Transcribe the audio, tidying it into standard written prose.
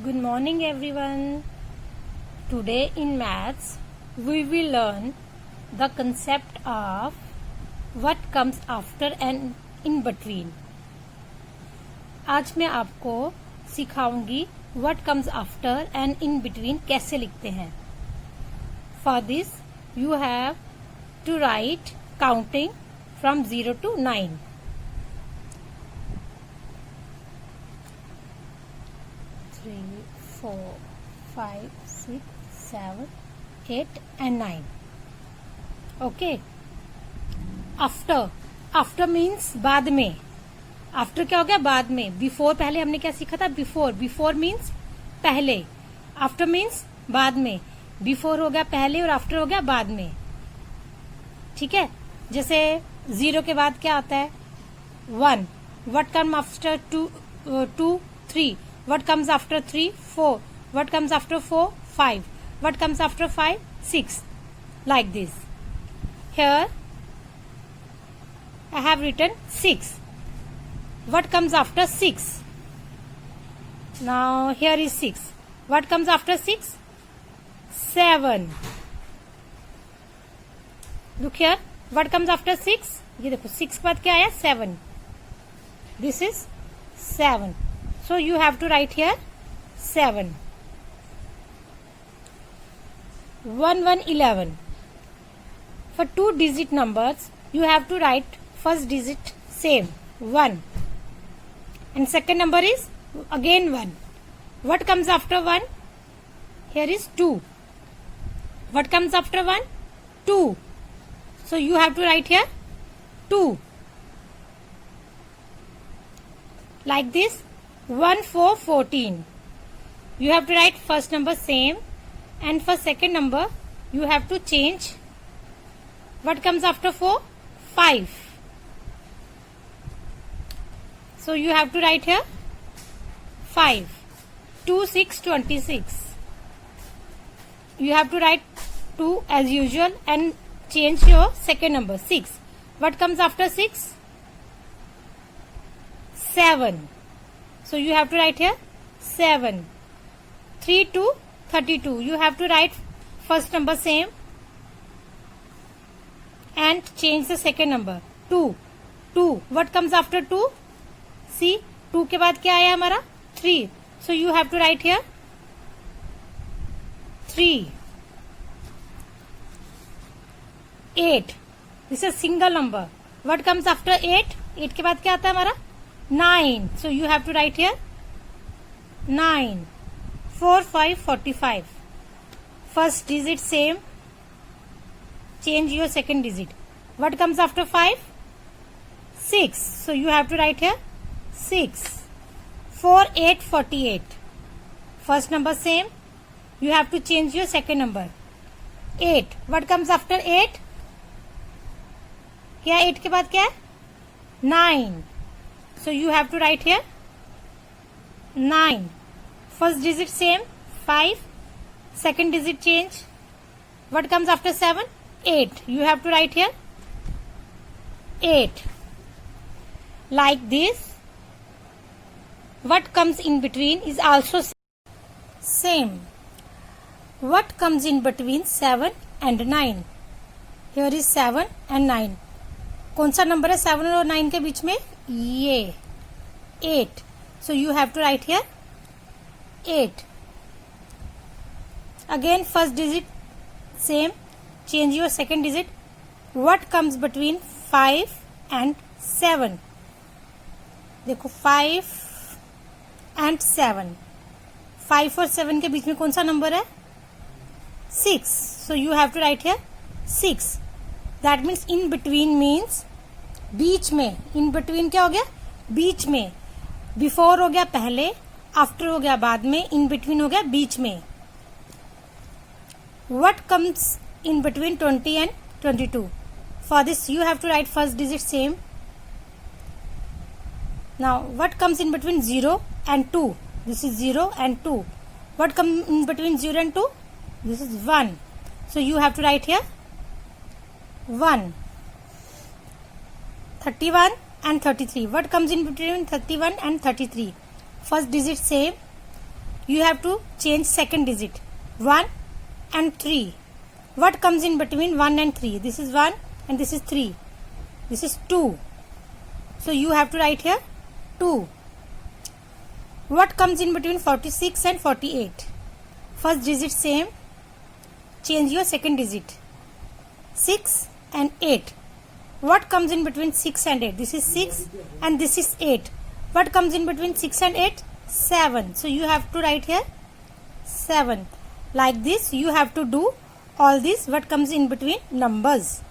Good morning everyone. Today in maths we will learn the concept of what comes after and in between. आज मैं आपको सिखाऊंगी what comes after and in between कैसे लिखते हैं. For this you have to write counting from 0 to 9. Three, 4, 5, 6, 7, 8 and 9. Okay. After means बाद में. After क्या हो गया? बाद में. Before पहले हमने क्या सीखा था? Before means पहले. After means बाद में. Before हो गया पहले और after हो गया बाद में. ठीक है. जैसे 0 के बाद क्या आता है? 1. What comes after 2, 3. What comes after 3? 4. What comes after 4? 5. What comes after 5? 6. Like this. Here I have written 6. What comes after 6? Now here is 6. What comes after 6? 7. Look here. What comes after 6? ये देखो 6 के बाद क्या आया? 7. This is 7. So you have to write here 7. 1, 1, 11. For 2-digit numbers, you have to write first digit same 1, and second number is again 1. What comes after 1? Here is 2. What comes after 1? 2. So you have to write here 2. Like this. 1, 4, 14. You have to write first number same, and for second number you have to change. What comes after 4? 5. So you have to write here 5. 2, 6, 26. You have to write 2 as usual and change your second number 6. What comes after 6? 7. So you have to write here 7. 3 to 32. You have to write first number same and change the second number 2. 2. What comes after 2? See, 2 के बाद क्या आया हमारा? 3. So you have to write here 3. 8. This is a single number. What comes after 8? 8 के बाद क्या आता है हमारा? 9. So you have to write here 9. 4, 5, 45. First digit same. Change your second digit. What comes after 5? 6. So you have to write here 6. 4, 8, 48. First number same. You have to change your second number 8. What comes after 8? क्या 8 के बाद क्या है? 9. So you have to write here 9. First digit same 5. Second digit change. What comes after 7? 8. You have to write here 8. Like this. What comes in between is also same. What comes in between 7 and 9? Here is 7 and 9. कौन सा number है 7 और 9 के बीच में? ये 8. So you have to write here 8. Again first digit same. Change your second digit. What comes between 5 and 7? देखो 5 and 7. 5 और 7 के बीच में कौन सा नंबर है? 6. So you have to write here 6. That means in between means बीच में. In between क्या हो गया? बीच में. Before हो गया पहले, after हो गया बाद में, in between हो गया बीच में. What comes in between 20 and 22? For this you have to write first digit same. Now what comes in between 0 and 2? This is 0 and 2. What comes in between 0 and 2? This is 1. So you have to write here 1. 31 and 33. What comes in between 31 and 33? First digit same. you have to change second digit. 1 and 3. What comes in between 1 and 3? This is 1 and this is 3. This is 2. So you have to write here 2. What comes in between 46 and 48? First digit same. Change your second digit. 6 and 8. What comes in between 6 and 8? This is 6 and this is 8. What comes in between 6 and 8? 7. So you have to write here 7. Like this you have to do all this what comes in between numbers.